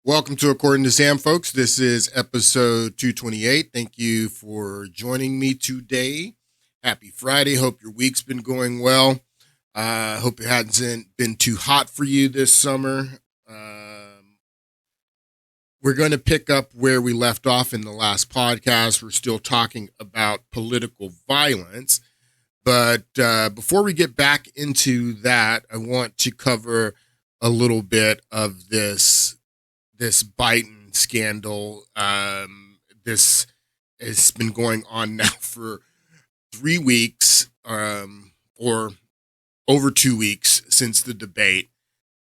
Welcome to According to Sam, folks. This is episode 228. Thank you for joining me today. Happy Friday. Hope your week's been going well. Hope it hasn't been too hot for you this summer. We're going to pick up where we left off in the last podcast. We're still talking about political violence. But before we get back into that, I want to cover a little bit of this Biden scandal. This has been going on now for 3 weeks, or over 2 weeks since the debate,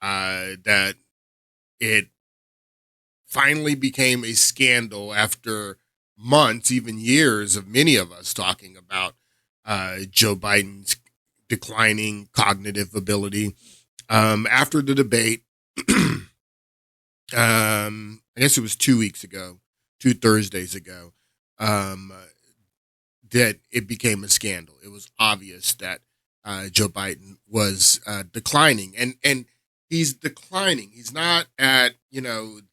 that it finally became a scandal after months, even years of many of us talking about Joe Biden's declining cognitive ability. After the debate, I guess it was 2 weeks ago, 2 Thursdays ago, that it became a scandal. It was obvious that Joe Biden was declining, and he's declining. He's not at,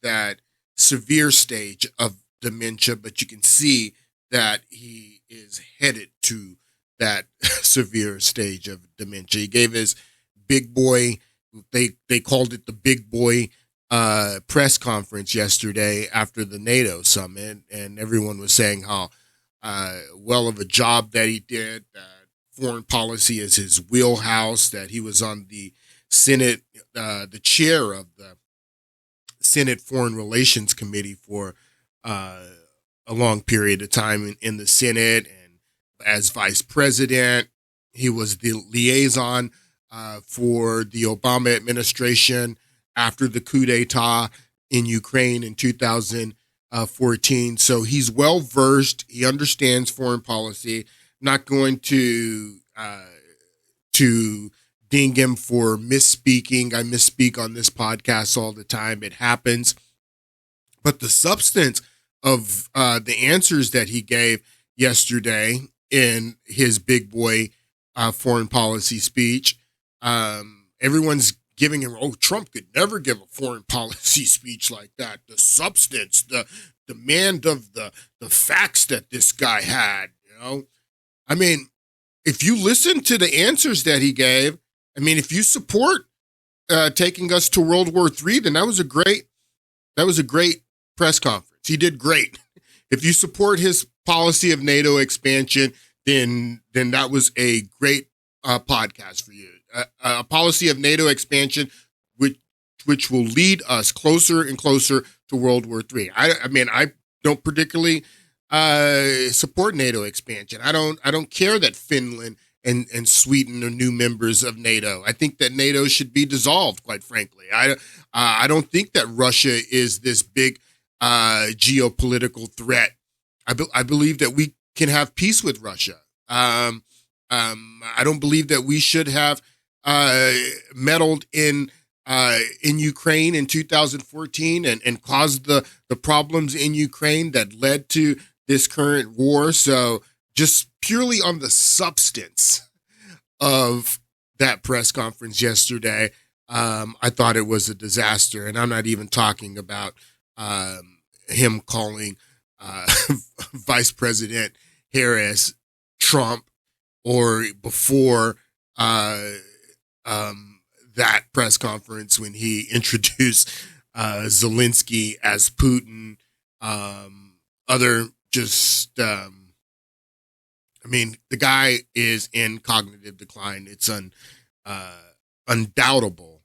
that severe stage of dementia, but you can see that he is headed to that severe stage of dementia. He gave his big boy, they called it the big boy press conference yesterday after the NATO summit, and everyone was saying how well of a job that he did, that foreign policy is his wheelhouse, that he was on the Senate, the chair of the Senate Foreign Relations Committee for a long period of time in the Senate, and as vice president, he was the liaison for the Obama administration after the coup d'etat in Ukraine in 2014. So he's well versed. He understands foreign policy. Not going to ding him for misspeaking. I misspeak on this podcast all the time. It happens. But the substance of the answers that he gave yesterday in his big boy foreign policy speech, everyone's giving him, Trump could never give a foreign policy speech like that. The substance, the demand of the facts that this guy had, I mean, if you listen to the answers that he gave, if you support taking us to World War III, then that was a great press conference. He did great. If you support his policy of NATO expansion, then that was a great podcast for you. A policy of NATO expansion, which will lead us closer and closer to World War III. I don't particularly support NATO expansion. I don't care that Finland and Sweden are new members of NATO. I think that NATO should be dissolved, quite frankly. I don't think that Russia is this big geopolitical threat. I believe that we can have peace with Russia. I don't believe that we should have meddled in Ukraine in 2014 and caused the problems in Ukraine that led to this current war. So just purely on the substance of that press conference yesterday, I thought it was a disaster. And I'm not even talking about him calling Vice President Harris Trump, or before that press conference when he introduced Zelensky as Putin, the guy is in cognitive decline. It's undoubtable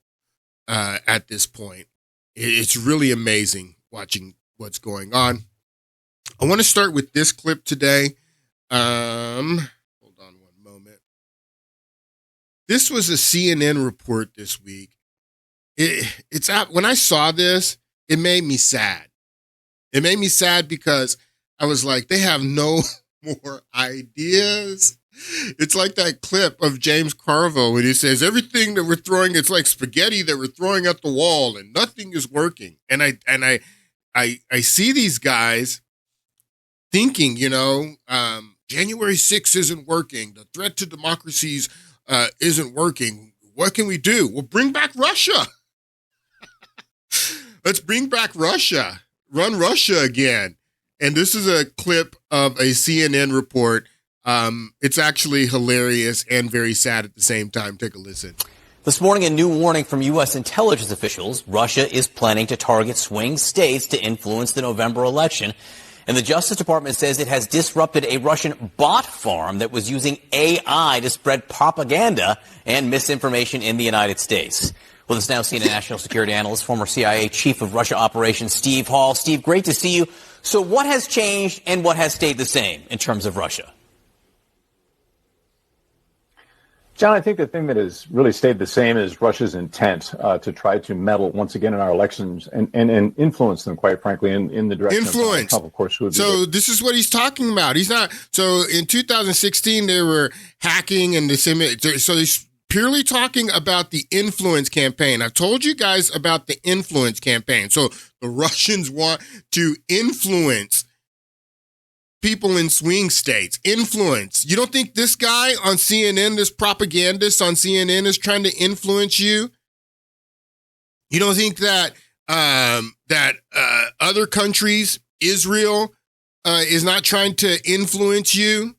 at this point. It's really amazing watching what's going on. I want to start with this clip today. Hold on one moment. This was a CNN report this week. When I saw this, it made me sad. It made me sad because I was like, they have no more ideas. It's like that clip of James Carville when he says, everything that we're throwing, it's like spaghetti that we're throwing at the wall and nothing is working. And I see these guys thinking, January 6th isn't working. The threat to democracies isn't working. What can we do? Well, bring back Russia. Let's bring back Russia. Run Russia again. And this is a clip of a CNN report. It's actually hilarious and very sad at the same time. Take a listen. This morning, a new warning from U.S. intelligence officials. Russia is planning to target swing states to influence the November election. And the Justice Department says it has disrupted a Russian bot farm that was using AI to spread propaganda and misinformation in the United States. With us now, CNN national security analyst, former CIA chief of Russia operations, Steve Hall. Steve, great to see you. So what has changed and what has stayed the same in terms of Russia? John, I think the thing that has really stayed the same is Russia's intent to try to meddle once again in our elections and influence them, quite frankly, in the direction of Donald Trump, of course. So this is what he's talking about. He's not. So in 2016, they were hacking and disseminating. So he's purely talking about the influence campaign. I've told you guys about the influence campaign. So the Russians want to influence people in swing states. Influence. You don't think this guy on CNN, this propagandist on CNN, is trying to influence you? You don't think that other countries, Israel, is not trying to influence you?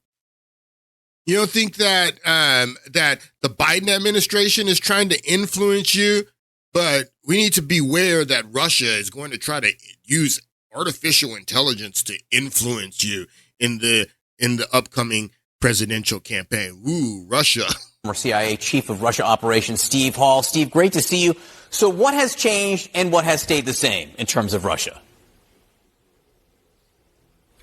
You don't think that that the Biden administration is trying to influence you? But we need to beware that Russia is going to try to use artificial intelligence to influence you in the upcoming presidential campaign. Ooh, Russia. Former CIA chief of Russia operations, Steve Hall. Steve, great to see you. So what has changed and what has stayed the same in terms of Russia?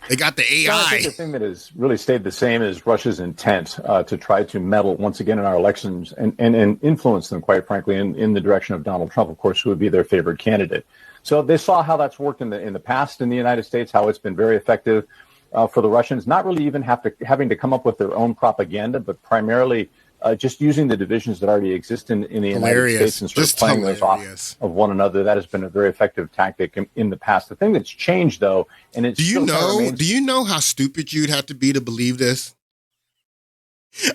They got the AI. Well, I think the thing that has really stayed the same is Russia's intent to try to meddle once again in our elections and influence them, quite frankly, in the direction of Donald Trump, of course, who would be their favorite candidate. So they saw how that's worked in the past in the United States, how it's been very effective for the Russians, not really even having to come up with their own propaganda, but primarily just using the divisions that already exist in the United States and sort of playing those off of one another. That has been a very effective tactic in the past. The thing that's changed, though, and it's do you know how stupid you'd have to be to believe this?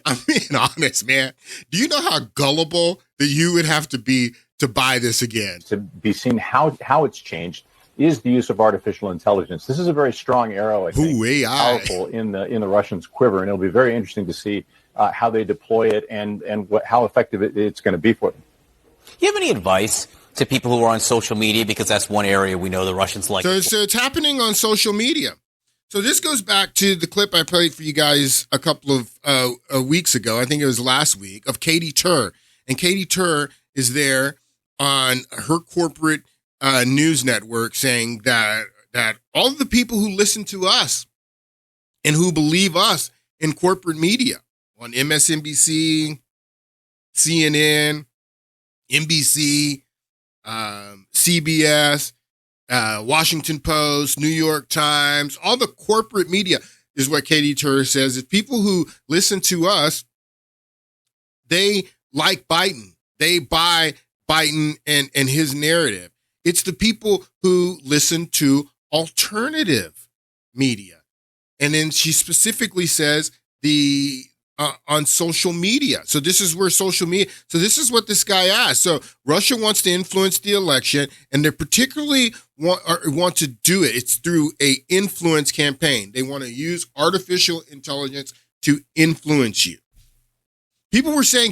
I'm being honest, man. Do you know how gullible that you would have to be to buy this again? To be seen how it's changed is the use of artificial intelligence. This is a very strong arrow, I think, powerful in the Russians' quiver, and it'll be very interesting to see how they deploy it and how effective it's going to be for them. Do you have any advice to people who are on social media? Because that's one area we know the Russians like. So it's happening on social media. So this goes back to the clip I played for you guys a couple of weeks ago. I think it was last week, of Katie Tur. And Katie Tur is there on her corporate news network saying that all of the people who listen to us and who believe us in corporate media on MSNBC, CNN, NBC, CBS, Washington Post, New York Times, all the corporate media is what Katie Tur says. Is people who listen to us, they like Biden. They buy Biden and his narrative. It's the people who listen to alternative media. And then she specifically says on social media. So this is where social media. So this is what this guy asked. So Russia wants to influence the election, and they particularly want to do it. It's through a influence campaign. They want to use artificial intelligence to influence you. People were. It's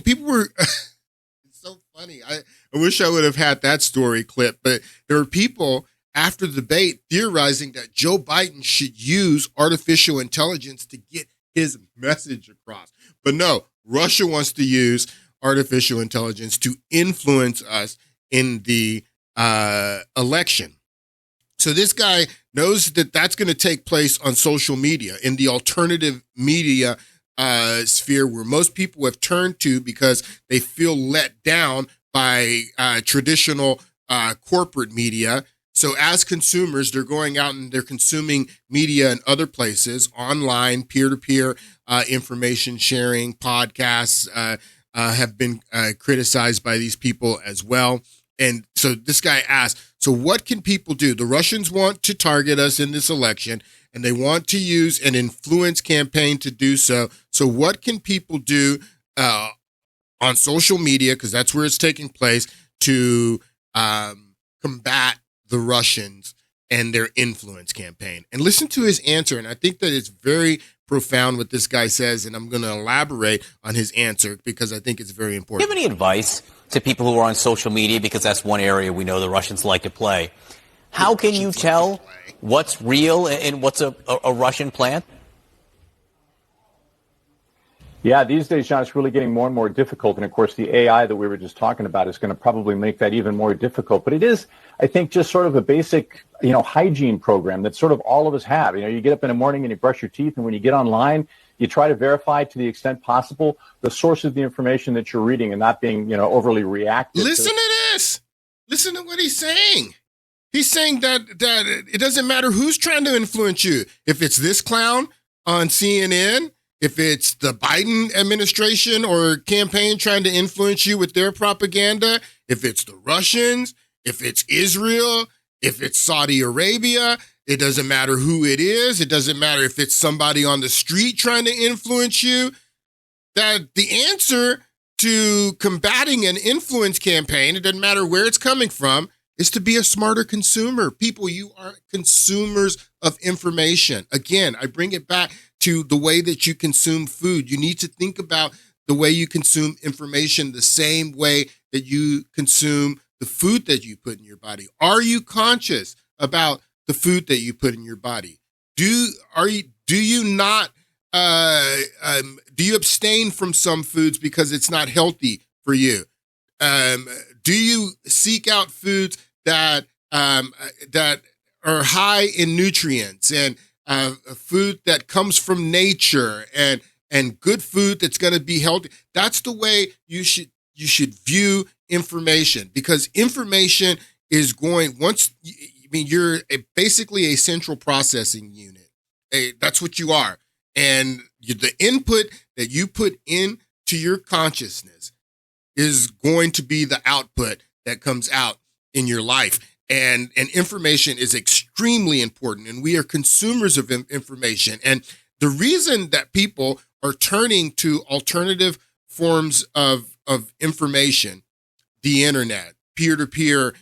so funny. I wish I would have had that story clip, but there were people after the debate theorizing that Joe Biden should use artificial intelligence to get his message across. But no, Russia wants to use artificial intelligence to influence us in the election. So this guy knows that that's going to take place on social media, in the alternative media sphere, where most people have turned to because they feel let down by traditional corporate media. So as consumers, they're going out and they're consuming media in other places, online, peer-to-peer information sharing, podcasts have been criticized by these people as well. And so this guy asked, so what can people do? The Russians want to target us in this election, and they want to use an influence campaign to do so. So what can people do on social media, because that's where it's taking place, to combat the Russians and their influence campaign. And listen to his answer. And I think that it's very profound what this guy says. And I'm going to elaborate on his answer because I think it's very important. Do you have any advice to people who are on social media? Because that's one area we know the Russians like to play. How can you tell what's real and what's a Russian plant? Yeah, these days, John, it's really getting more and more difficult. And of course, the AI that we were just talking about is going to probably make that even more difficult. But it is, I think, just sort of a basic, hygiene program that sort of all of us have. You get up in the morning and you brush your teeth. And when you get online, you try to verify to the extent possible the source of the information that you're reading and not being, overly reactive. Listen to this. Listen to what he's saying. He's saying that it doesn't matter who's trying to influence you. If it's this clown on CNN, if it's the Biden administration or campaign trying to influence you with their propaganda, if it's the Russians, if it's Israel, if it's Saudi Arabia, it doesn't matter who it is. It doesn't matter if it's somebody on the street trying to influence you. That the answer to combating an influence campaign, it doesn't matter where it's coming from, is to be a smarter consumer. People, you are consumers of information. Again, I bring it back to the way that you consume food. You need to think about the way you consume information the same way that you consume the food that you put in your body. Are you conscious about the food that you put in your body? Do you abstain from some foods because it's not healthy for you? Do you seek out foods that are high in nutrients and food that comes from nature and good food that's going to be healthy? That's the way you should view information, because information is you're basically a central processing unit. That's what you are. And the input that you put into your consciousness is going to be the output that comes out in your life. And information is extremely important, and we are consumers of information. And the reason that people are turning to alternative forms of information, the internet, peer-to-peer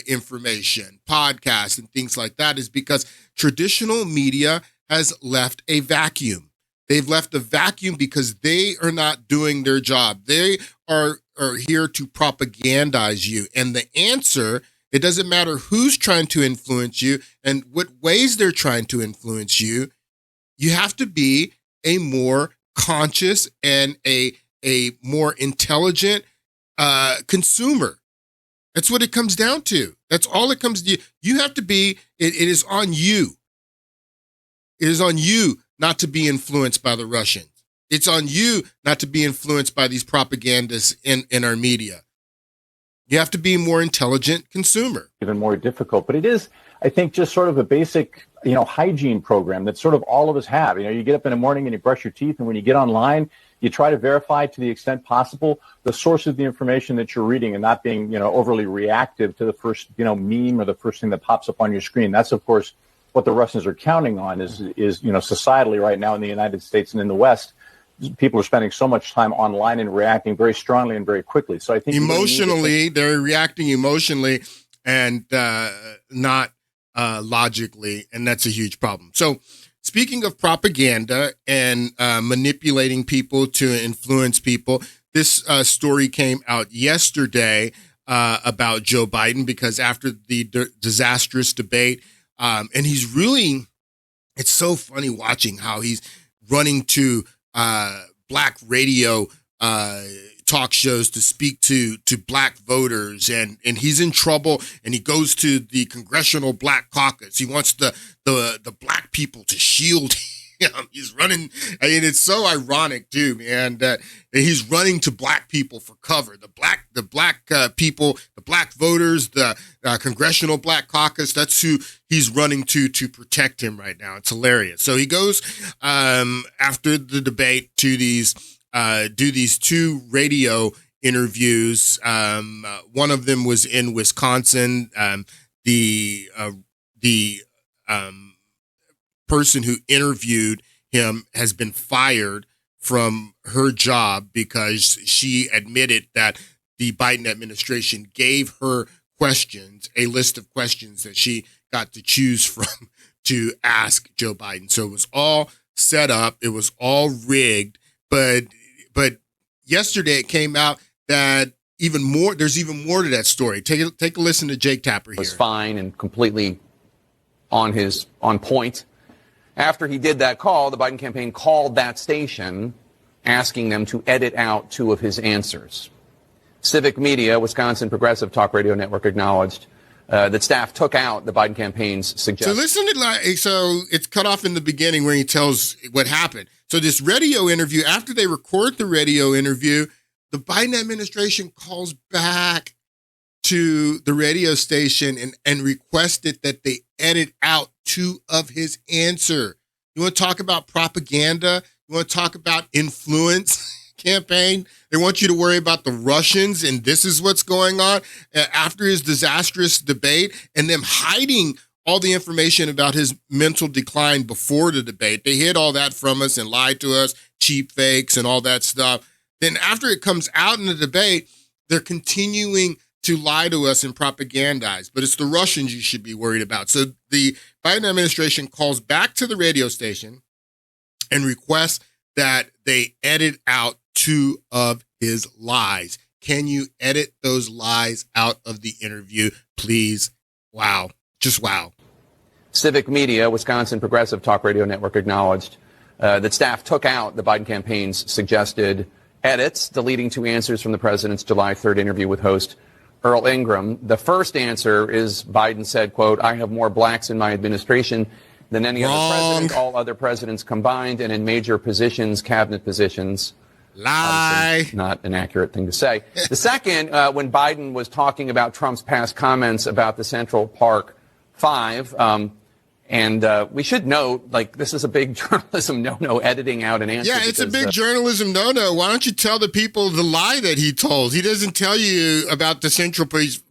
information, podcasts, and things like that, is because traditional media has left a vacuum. They've left a vacuum because they are not doing their job. They are here to propagandize you. And the answer, it doesn't matter who's trying to influence you and what ways they're trying to influence you. You have to be a more conscious and a more intelligent consumer. That's what it comes down to. That's all it comes to. You have to be, it is on you. It is on you not to be influenced by the Russians. It's on you not to be influenced by these propagandists in our media. You have to be a more intelligent consumer. Even more difficult, but it is, I think, just sort of a basic, hygiene program that sort of all of us have. You get up in the morning and you brush your teeth, and when you get online, you try to verify to the extent possible the source of the information that you're reading and not being, overly reactive to the first, meme or the first thing that pops up on your screen. That's, of course, what the Russians are counting on is societally right now in the United States and in the West. People are spending so much time online and reacting very strongly and very quickly. So I think emotionally, they're reacting emotionally and not logically, and that's a huge problem. So speaking of propaganda and manipulating people to influence people, this story came out yesterday about Joe Biden, because after the disastrous debate, and it's so funny watching how he's running to black radio talk shows to speak to black voters, and he's in trouble, and he goes to the Congressional Black Caucus. He wants the black people to shield him. He's running. I mean, it's so ironic too, man, that he's running to black people for cover. The black people, the black voters, the Congressional Black Caucus. That's who he's running to protect him right now. It's hilarious. So he goes after the debate to do these two radio interviews. One of them was in Wisconsin. The person who interviewed him has been fired from her job because she admitted that the Biden administration gave her questions, a list of questions that she got to choose from to ask Joe Biden. So it was all set up. It was all rigged. But yesterday it came out that there's even more to that story. Take a listen to Jake Tapper here. Was fine and completely on point. After he did that call, the Biden campaign called that station, asking them to edit out 2 of his answers. Civic Media, Wisconsin Progressive Talk Radio Network, acknowledged that staff took out the Biden campaign's suggestion. So listen to so it's cut off in the beginning where he tells what happened. So this radio interview, after they record the radio interview, the Biden administration calls back to the radio station and requested that they edit out 2 of his answer. You want to talk about propaganda? You want to talk about influence campaign? They want you to worry about the Russians, and this is what's going on after his disastrous debate, and them hiding all the information about his mental decline before the debate. They hid all that from us and lied to us, cheap fakes and all that stuff. Then after it comes out in the debate, they're continuing to lie to us and propagandize. But it's the Russians you should be worried about. So the Biden administration calls back to the radio station and requests that they edit out 2 of his lies. Can you edit those lies out of the interview, please? Wow. Just wow. Civic Media, Wisconsin Progressive Talk Radio Network, acknowledged that staff took out the Biden campaign's suggested edits, deleting 2 answers from the president's July 3rd interview with host Earl Ingram. The first answer is Biden said, quote, "I have more blacks in my administration than any other president, all other presidents combined, and in major positions, cabinet positions." Lie. Obviously not an accurate thing to say. The second, when Biden was talking about Trump's past comments about the Central Park Five, and we should note, this is a big journalism no-no, editing out an answer. Yeah, it's a big journalism no-no. Why don't you tell the people the lie that he told? He doesn't tell you about the Central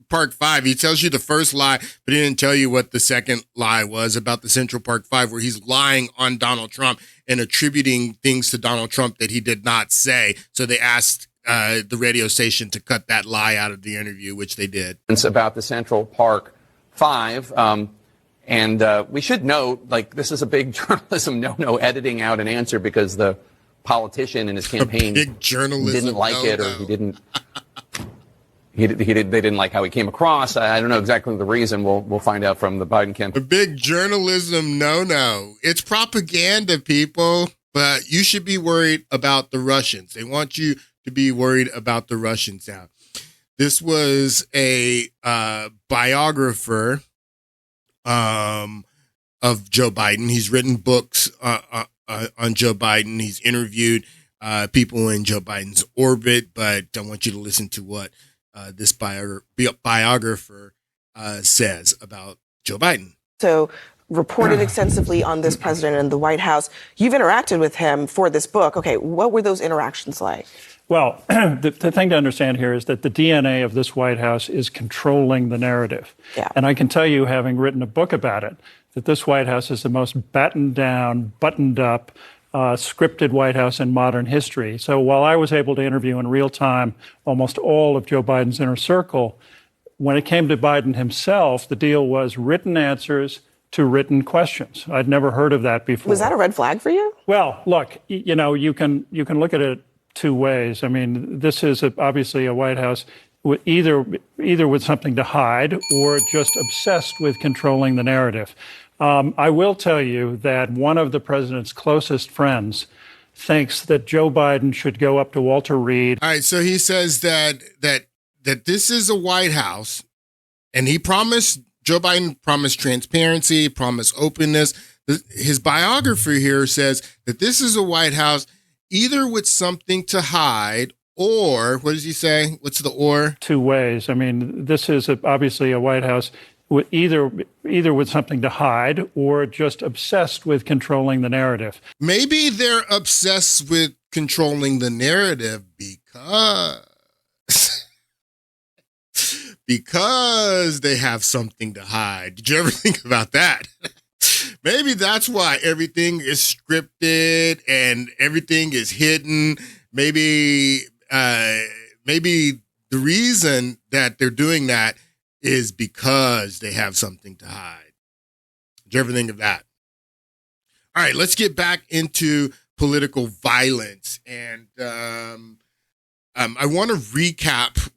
Park Five. He tells you the first lie, but he didn't tell you what the second lie was about the Central Park Five, where he's lying on Donald Trump and attributing things to Donald Trump that he did not say. So they asked the radio station to cut that lie out of the interview, which they did. It's about the Central Park Five. And we should note, this is a big journalism no-no, editing out an answer because the politician in his campaign didn't like it, or they didn't like how he came across. I don't know exactly the reason. We'll find out from the Biden campaign. A big journalism no-no. It's propaganda, people, but you should be worried about the Russians. They want you to be worried about the Russians now. This was a biographer of Joe Biden. He's written books on Joe Biden. He's interviewed people in Joe Biden's orbit, but I want you to listen to what this biographer says about Joe Biden. So reported extensively on this president in the White House. You've interacted with him for this book. Okay, what were those interactions like? Well, the thing to understand here is that the DNA of this White House is controlling the narrative. Yeah. And I can tell you, having written a book about it, that this White House is the most battened down, buttoned up, scripted White House in modern history. So while I was able to interview in real time almost all of Joe Biden's inner circle, when it came to Biden himself, the deal was written answers to written questions. I'd never heard of that before. Was that a red flag for you? Well, look, you can look at it 2 ways. I mean, this is obviously a White House with either with something to hide or just obsessed with controlling the narrative. I will tell you that one of the president's closest friends thinks that Joe Biden should go up to Walter Reed. All right, so he says that this is a White House, and Joe Biden promised transparency, promised openness. His biographer here says that this is a White House either with something to hide or, what does he say? What's the or? 2 ways. I mean, this is obviously a White House with either with something to hide or just obsessed with controlling the narrative. Maybe they're obsessed with controlling the narrative because they have something to hide. Did you ever think about that? Maybe that's why everything is scripted and everything is hidden. Maybe the reason that they're doing that is because they have something to hide. Did you ever think of that? All right, let's get back into political violence. And I want to recap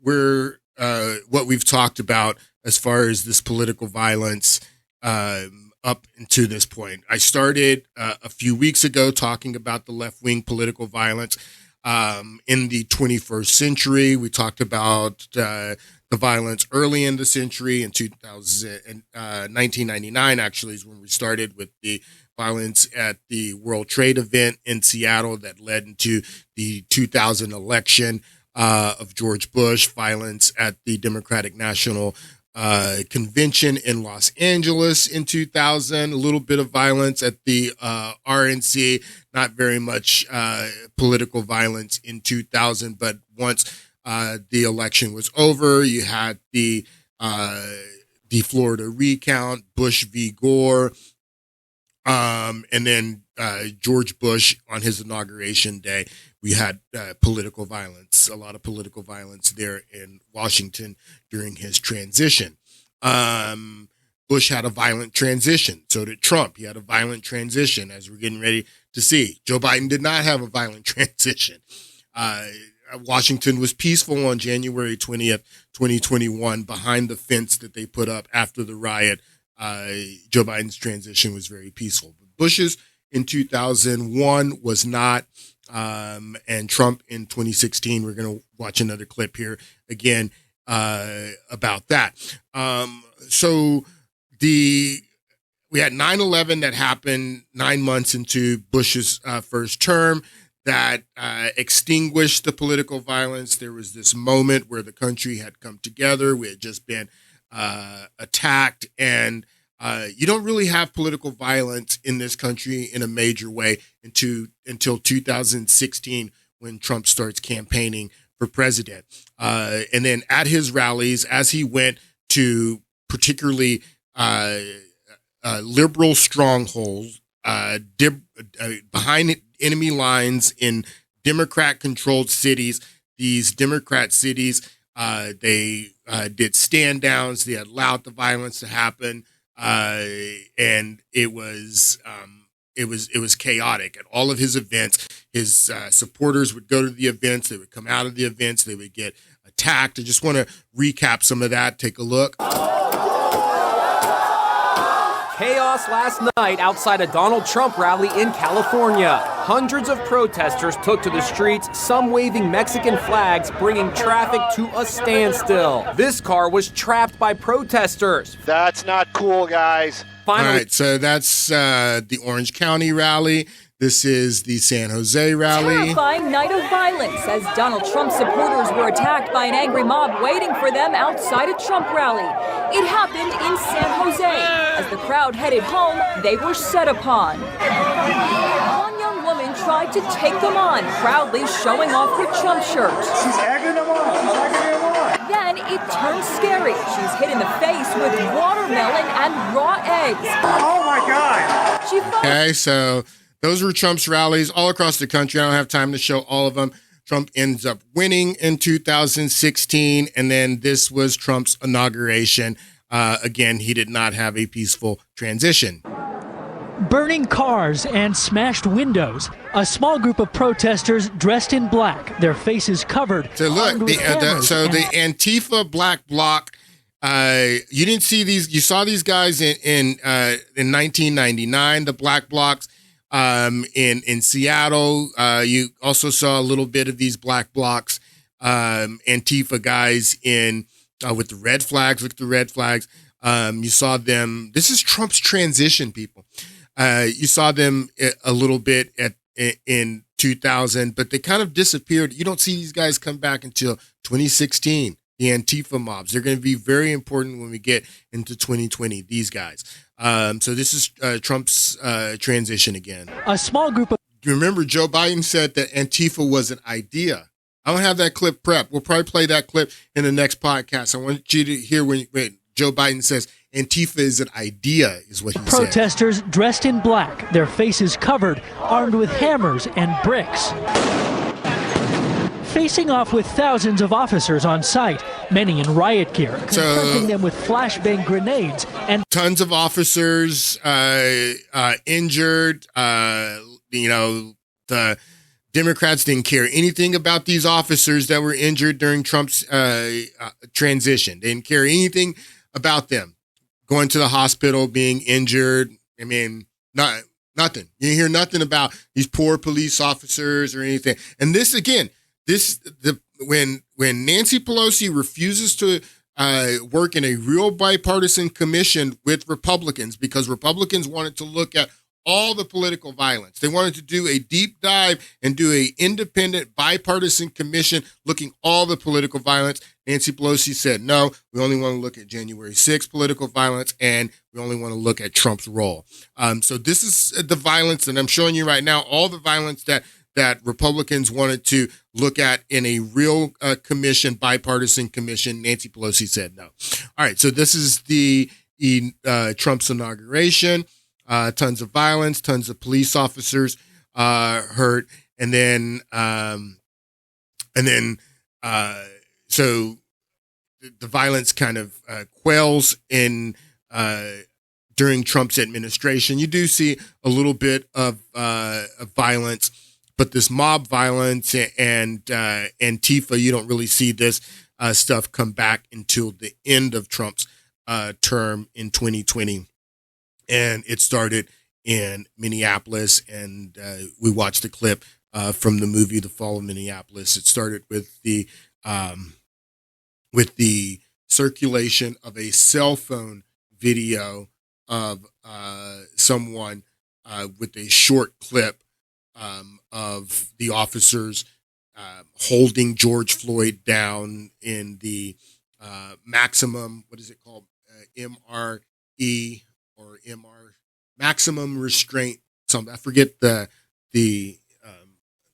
what we've talked about as far as this political violence up until this point. I started a few weeks ago talking about the left-wing political violence in the 21st century. We talked about the violence early in the century. In 1999, actually, is when we started with the violence at the World Trade event in Seattle that led into the 2000 election of George Bush, violence at the Democratic National Convention in Los Angeles in 2000, a little bit of violence at the RNC, not very much political violence in 2000, but once the election was over, you had the Florida recount, Bush v. Gore, and then George Bush on his inauguration day. We had political violence, a lot of political violence there in Washington during his transition. Bush had a violent transition. So did Trump. He had a violent transition, as we're getting ready to see. Joe Biden did not have a violent transition. Washington was peaceful on January 20th, 2021, behind the fence that they put up after the riot. Joe Biden's transition was very peaceful. But Bush's in 2001 was not. And Trump in 2016, we're going to watch another clip here again about that. So we had 9/11 that happened 9 months into Bush's first term that extinguished the political violence. There was this moment where the country had come together. We had just been attacked, and you don't really have political violence in this country in a major way until 2016, when Trump starts campaigning for president. And then at his rallies, as he went to particularly liberal strongholds behind enemy lines in Democrat-controlled cities, these Democrat cities, they did stand downs. They allowed the violence to happen. And it was chaotic at all of his events. His supporters would go to the events. They would come out of the events. They would get attacked. I just want to recap some of that. Take a look. Chaos last night outside a Donald Trump rally in California. Hundreds of protesters took to the streets, some waving Mexican flags, bringing traffic to a standstill. This car was trapped by protesters. That's not cool, guys. Finally. All right, so that's the Orange County rally. This is the San Jose rally. Terrifying night of violence as Donald Trump supporters were attacked by an angry mob waiting for them outside a Trump rally. It happened in San Jose. As the crowd headed home, they were set upon. One young woman tried to take them on, proudly showing off her Trump shirt. She's egging them on. Then it turned scary. She's hit in the face with watermelon and raw eggs. Oh my God. Okay, so those were Trump's rallies all across the country. I don't have time to show all of them. Trump ends up winning in 2016, and then this was Trump's inauguration. Again, he did not have a peaceful transition. Burning cars and smashed windows. A small group of protesters dressed in black, their faces covered. So look, the Antifa Black Bloc. You didn't see these. You saw these guys in 1999. The Black Blocs. In Seattle, you also saw a little bit of these Black Blocs, Antifa guys with the red flags. Look at the red flags. You saw them. This is Trump's transition, people. You saw them a little bit in 2000, but they kind of disappeared. You don't see these guys come back until 2016. The Antifa mobs. They're going to be very important when we get into 2020. These guys. So this is Trump's transition again. A small group of. Do you remember Joe Biden said that Antifa was an idea? I don't have that clip prepped. We'll probably play that clip in the next podcast. I want you to hear when Joe Biden says Antifa is an idea, is what he said. Protesters dressed in black, their faces covered, armed with hammers and bricks. facing off with thousands of officers on site, many in riot gear, confronting them with flashbang grenades and tons of officers injured. The Democrats didn't care anything about these officers that were injured during Trump's transition. They didn't care anything about them going to the hospital, being injured. I mean, nothing. You hear nothing about these poor police officers or anything. And this, again, when Nancy Pelosi refuses to work in a real bipartisan commission with Republicans, because Republicans wanted to look at all the political violence. They wanted to do a deep dive and do a independent bipartisan commission looking all the political violence. Nancy Pelosi said, no, we only want to look at January 6th political violence, and we only want to look at Trump's role. So this is the violence that I'm showing you right now, all the violence that Republicans wanted to look at in a real commission, bipartisan commission. Nancy Pelosi said no. All right, so this is the Trump's inauguration. Tons of violence, tons of police officers hurt, so the violence kind of quells in during Trump's administration. You do see a little bit of violence, but this mob violence and Antifa, you don't really see this stuff come back until the end of Trump's term in 2020. And it started in Minneapolis, and we watched a clip from the movie The Fall of Minneapolis. It started with the circulation of a cell phone video of someone with a short clip of the officers holding George Floyd down in the maximum, what is it called, MRE or MR, maximum restraint. Something I forget the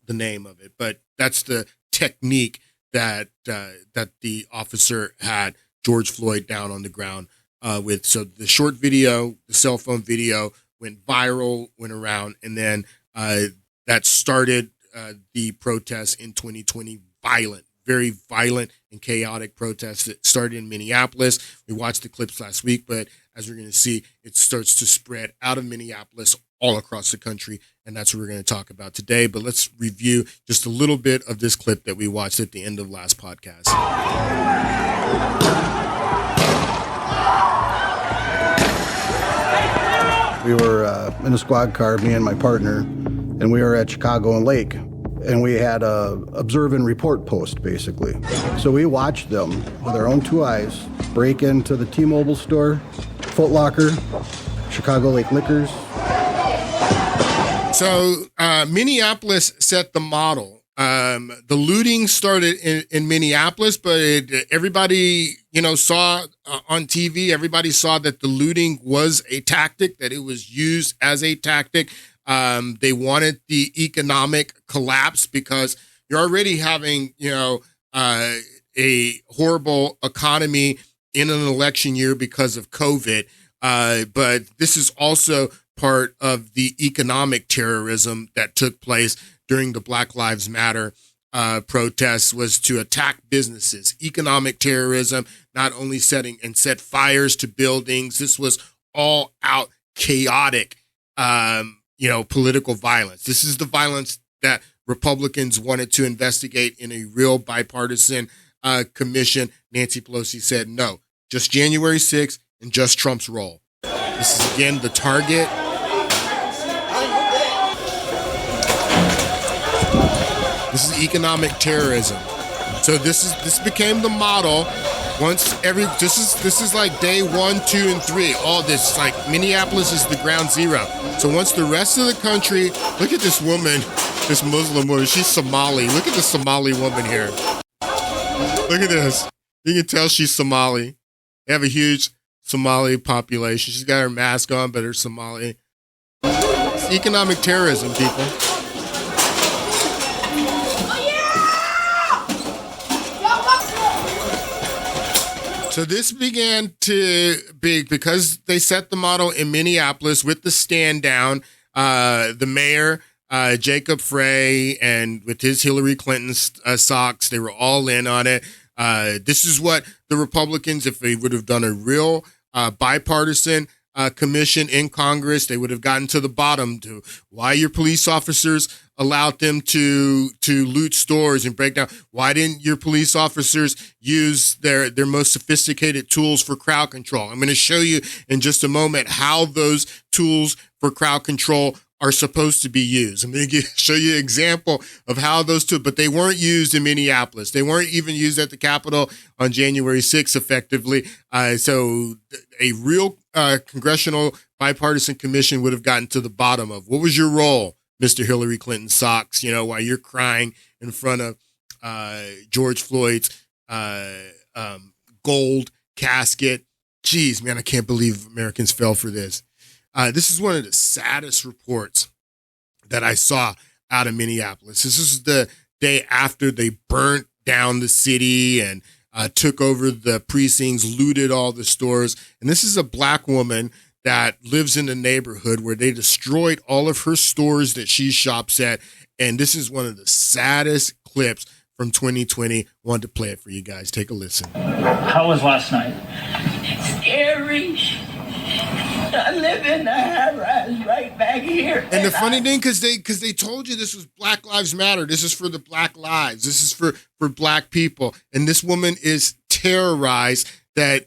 name of it, but that's the technique that the officer had George Floyd down on the ground with. So the short video, the cell phone video, went viral, went around, and then that started the protests in 2020. Very violent and chaotic protests that started in Minneapolis. We watched the clips last week, but as we're going to see, it starts to spread out of Minneapolis all across the country, and that's what we're going to talk about today. But let's review just a little bit of this clip that we watched at the end of last podcast. We were in a squad car, me and my partner, and we were at Chicago and Lake. And we had a observe and report post, basically. So we watched them with our own two eyes break into the T-Mobile store, Foot Locker, Chicago Lake Liquors. So Minneapolis set the model. The looting started in Minneapolis, but everybody, saw on TV, everybody saw that the looting was a tactic, that it was used as a tactic. They wanted the economic collapse because you're already having, a horrible economy in an election year because of COVID. But this is also part of the economic terrorism that took place during the Black Lives Matter protests, was to attack businesses. Economic terrorism, not only set fires to buildings. This was all out chaotic political violence. This is the violence that Republicans wanted to investigate in a real bipartisan commission. Nancy Pelosi said no, just January 6th and just Trump's role. This is, again, the target. This is economic terrorism. So this became the model. This is like day 1, 2, and 3. All this, like, Minneapolis is the ground zero. So once the rest of the country, look at this woman, this Muslim woman, she's Somali. Look at the Somali woman here. Look at this. You can tell she's Somali. They have a huge Somali population. She's got her mask on, but her Somali. It's economic terrorism, people. So this began to be, because they set the model in Minneapolis with the stand down, the mayor Jacob Frey and with his Hillary Clinton socks, they were all in on it. This is what the Republicans, if they would have done a real bipartisan commission in Congress, they would have gotten to the bottom to why your police officers allowed them to loot stores and break down. Why didn't your police officers use their most sophisticated tools for crowd control? I'm going to show you in just a moment how those tools for crowd control are supposed to be used. I'm going to show you an example of how those tools, but they weren't used in Minneapolis. They weren't even used at the Capitol on January 6th effectively. So a real congressional bipartisan commission would have gotten to the bottom of what was your role, Mr. Hillary Clinton socks, while you're crying in front of George Floyd's gold casket. Jeez, man, I can't believe Americans fell for this. This is one of the saddest reports that I saw out of Minneapolis. This is the day after they burnt down the city and took over the precincts, looted all the stores. And this is a black woman that lives in the neighborhood where they destroyed all of her stores that she shops at. And this is one of the saddest clips from 2020. Wanted to play it for you guys. Take a listen. How was last night? Scary. I live in the high-rise right back here. And the funny thing, because they told you this was Black Lives Matter. This is for the Black lives. This is for Black people. And this woman is terrorized that,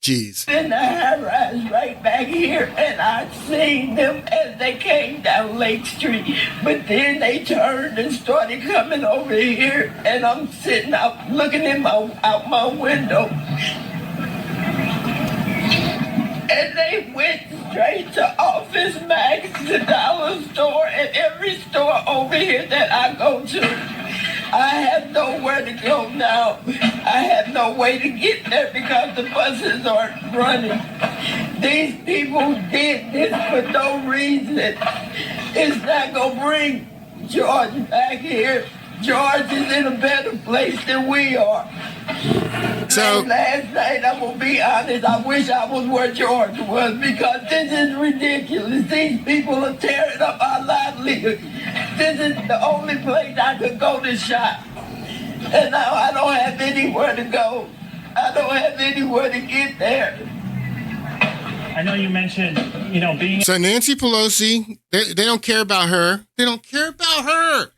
geez. In the high-rise right back here, and I seen them as they came down Lake Street. But then they turned and started coming over here, and I'm sitting out looking out my window. And they went straight to Office Max, the dollar store, and every store over here that I go to. I have nowhere to go now. I have no way to get there because the buses aren't running. These people did this for no reason. It's not going to bring George back here. George is in a better place than we are. So last night, I'm going to be honest, I wish I was where George was because this is ridiculous. These people are tearing up our livelihood. This is the only place I could go to shop. And now I don't have anywhere to go. I don't have anywhere to get there. I know you mentioned, being... So Nancy Pelosi, they don't care about her. They don't care about her.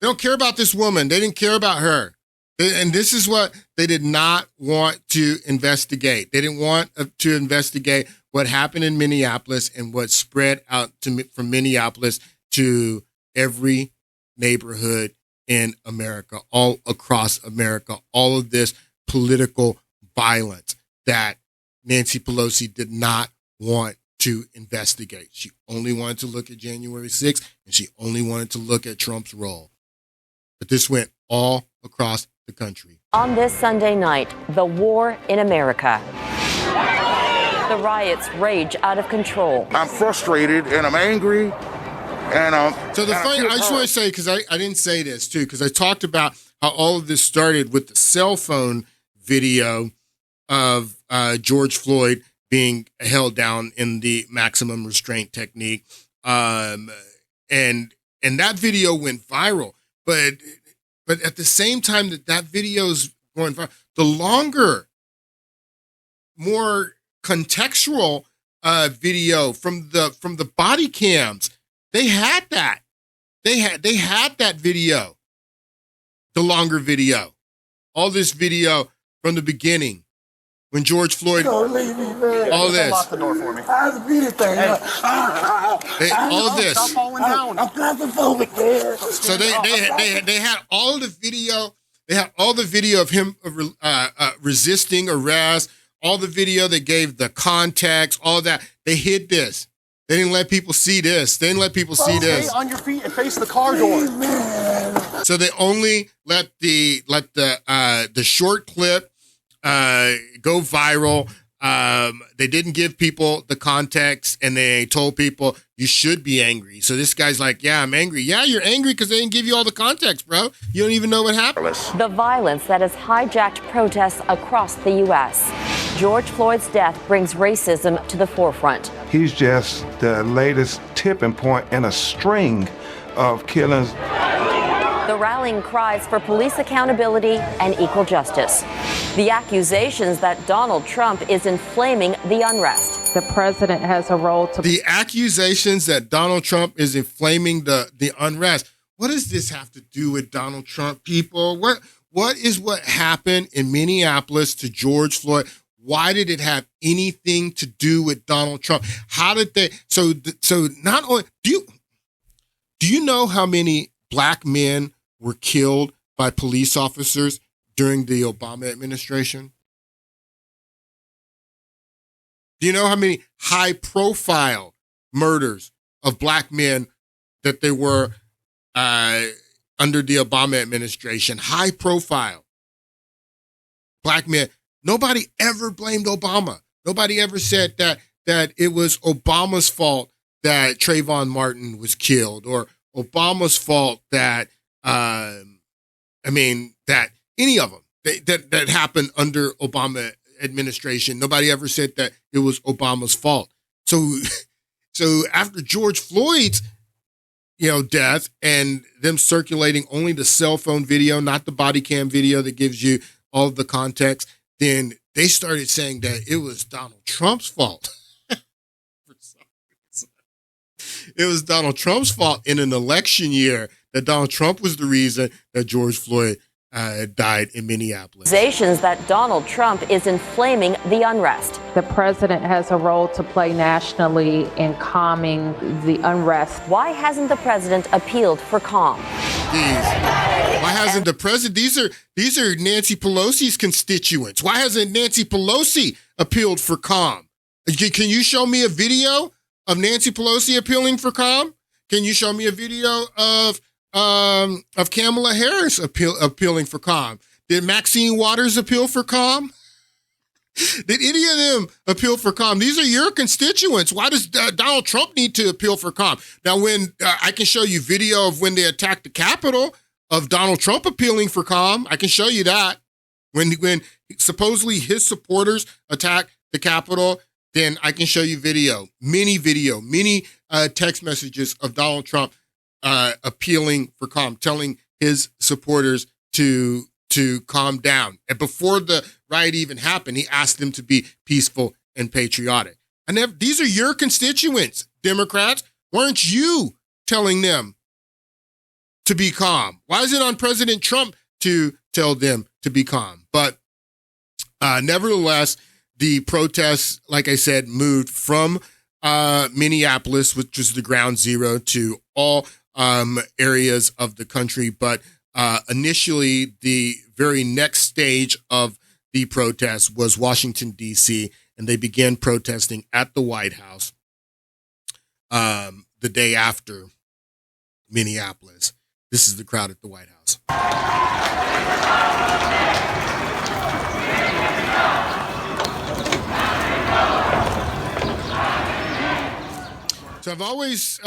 They don't care about this woman. They didn't care about her. And this is what they did not want to investigate. They didn't want to investigate what happened in Minneapolis and what spread out from Minneapolis to every neighborhood in America, all across America, all of this political violence that Nancy Pelosi did not want to investigate. She only wanted to look at January 6th, and she only wanted to look at Trump's role. But this went all across the country. On this Sunday night, the war in America. The riots rage out of control. I'm frustrated and I'm angry. So the funny, I just want to say, because I didn't say this too, because I talked about how all of this started with the cell phone video of George Floyd being held down in the maximum restraint technique. And that video went viral. But at the same time that video is going viral, the longer, more contextual video from the body cams, they had that. They had that video, the longer video, all this video from the beginning when George Floyd, all this, lock the door for me. all of this. Stop falling down. I'm claustrophobic, man. So they had all the video. They had all the video of him resisting arrest. All the video they gave the context. All that they hid this. They didn't let people see this. They didn't let people see this. Stay on your feet and face the car door. So they only let the short clip go viral. They didn't give people the context, and they told people you should be angry. So this guy's like, yeah, I'm angry. Yeah, you're angry because they didn't give you all the context, bro. You don't even know what happened. The violence that has hijacked protests across the U.S. George Floyd's death brings racism to the forefront. He's just the latest tipping point in a string of killings. The rallying cries for police accountability and equal justice. The accusations that Donald Trump is inflaming the unrest. The president has a role to... The accusations that Donald Trump is inflaming the unrest. What does this have to do with Donald Trump, people? What happened in Minneapolis to George Floyd? Why did it have anything to do with Donald Trump? How did they? So not only do you know how many black men were killed by police officers during the Obama administration? Do you know how many high-profile murders of black men that there were under the Obama administration? High-profile black men. Nobody ever blamed Obama. Nobody ever said that it was Obama's fault that Trayvon Martin was killed, or Obama's fault that that any of them that happened under Obama administration. Nobody ever said that it was Obama's fault. So after George Floyd's death, and them circulating only the cell phone video, not the body cam video that gives you all of the context, then they started saying that it was Donald Trump's fault. It was Donald Trump's fault in an election year, that Donald Trump was the reason that George Floyd died in Minneapolis. Accusations that Donald Trump is inflaming the unrest. The president has a role to play nationally in calming the unrest. Why hasn't the president appealed for calm? Why hasn't the president? These are Nancy Pelosi's constituents. Why hasn't Nancy Pelosi appealed for calm? Can you show me a video of Nancy Pelosi appealing for calm? Can you show me a video of Kamala Harris appealing for calm? Did Maxine Waters appeal for calm? Did any of them appeal for calm? These are your constituents. Why does Donald Trump need to appeal for calm? Now, when I can show you video of when they attacked the Capitol of Donald Trump appealing for calm, I can show you that. When supposedly his supporters attacked the Capitol, then I can show you many text messages of Donald Trump appealing for calm, telling his supporters to calm down. And before the riot even happened, he asked them to be peaceful and patriotic. And these are your constituents, Democrats. Weren't you telling them to be calm? Why is it on President Trump to tell them to be calm? But nevertheless, the protests, like I said, moved from Minneapolis, which was the ground zero, to all areas of the country. But initially, the very next stage of the protest was Washington, D.C., and they began protesting at the White House the day after Minneapolis. This is the crowd at the White House. So I've always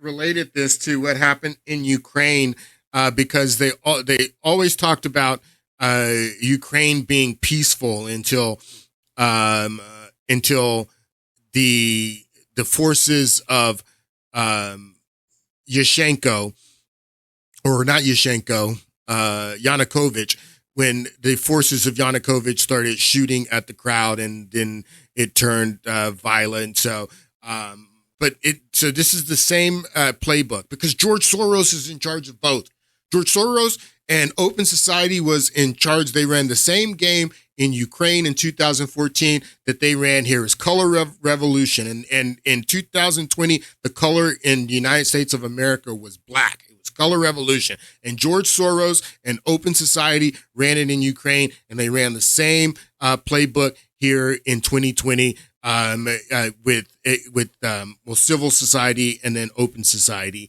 related this to what happened in Ukraine because they always talked about Ukraine being peaceful until the forces of Yushchenko, or not Yushchenko, Yanukovych, when the forces of Yanukovych started shooting at the crowd, and then it turned violent. So this is the same playbook, because George Soros is in charge of both. George Soros and Open Society was in charge. They ran the same game in Ukraine in 2014 that they ran here. Is color revolution. And in 2020, the color in the United States of America was black. It was color revolution. And George Soros and Open Society ran it in Ukraine, and they ran the same playbook here in 2020 with civil society and then Open Society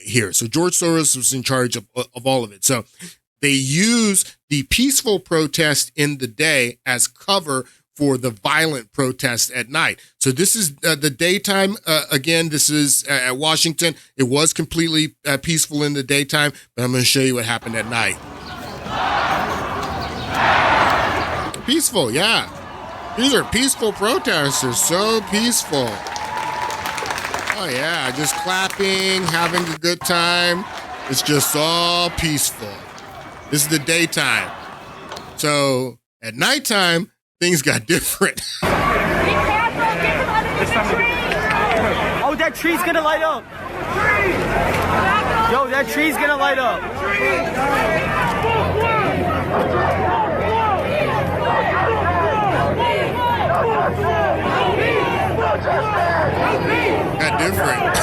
here. So George Soros was in charge of all of it. So they use the peaceful protest in the day as cover for the violent protest at night. So this is the daytime. Again, this is at Washington. It was completely peaceful in the daytime, but I'm going to show you what happened at night. Peaceful, yeah. These are peaceful protesters, so peaceful. Oh, yeah, just clapping, having a good time. It's just all peaceful. This is the daytime. So at nighttime, things got different. Oh, that tree's gonna light up. Yo, that tree's gonna light up. Got different.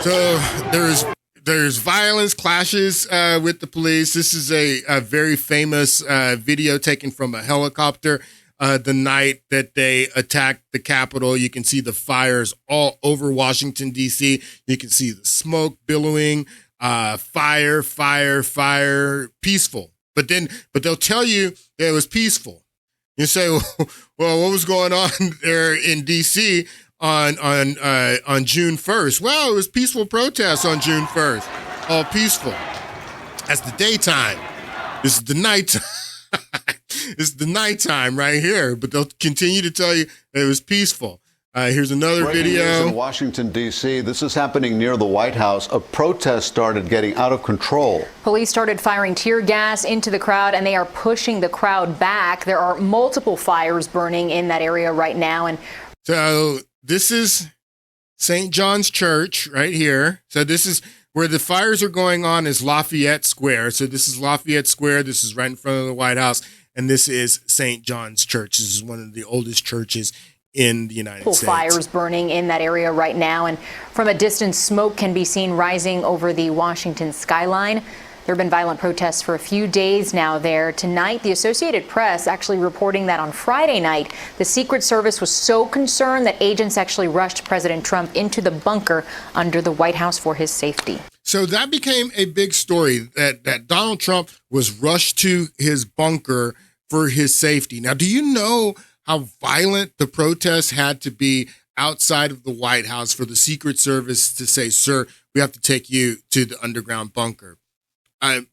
So there's violence, clashes with the police. This is a very famous video taken from a helicopter the night that they attacked the Capitol. You can see the fires all over Washington, D.C. You can see the smoke billowing, fire, peaceful. But they'll tell you that it was peaceful. You say, well, what was going on there in D.C. on June 1st? Well, it was peaceful protests on June 1st. All peaceful. That's the daytime. This is the nighttime. This is the nighttime right here. But they'll continue to tell you that it was peaceful. Here's another video. In Washington, D.C., this is happening near the White House. A protest started getting out of control. Police started firing tear gas into the crowd, and they are pushing the crowd back. There are multiple fires burning in that area right now. And so this is St. John's Church right here. So this is where the fires are going on is Lafayette Square. So this is Lafayette Square. This is right in front of the White House. And this is St. John's Church. This is one of the oldest churches in the United States. Fires burning in that area right now, and from a distance, smoke can be seen rising over the Washington skyline. There have been violent protests for a few days now there. Tonight, the Associated Press actually reporting that on Friday night, the Secret Service was so concerned that agents actually rushed President Trump into the bunker under the White House for his safety. So that became a big story, that Donald Trump was rushed to his bunker for his safety. Now, do you know how violent the protests had to be outside of the White House for the Secret Service to say, sir, we have to take you to the underground bunker?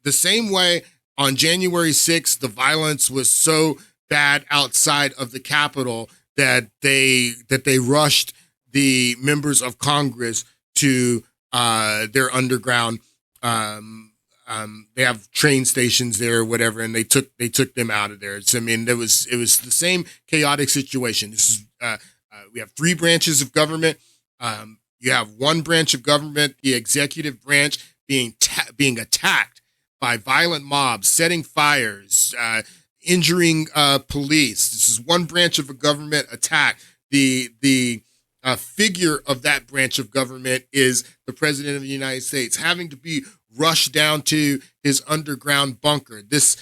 The same way on January 6th, the violence was so bad outside of the Capitol that they rushed the members of Congress to their underground. They have train stations there or whatever, and they took them out of there. So, I mean, it was the same chaotic situation. This is we have three branches of government. You have one branch of government, the executive branch, being attacked by violent mobs, setting fires, injuring police. This is one branch of a government attack. The figure of that branch of government is the President of the United States, having to be rushed down to his underground bunker. This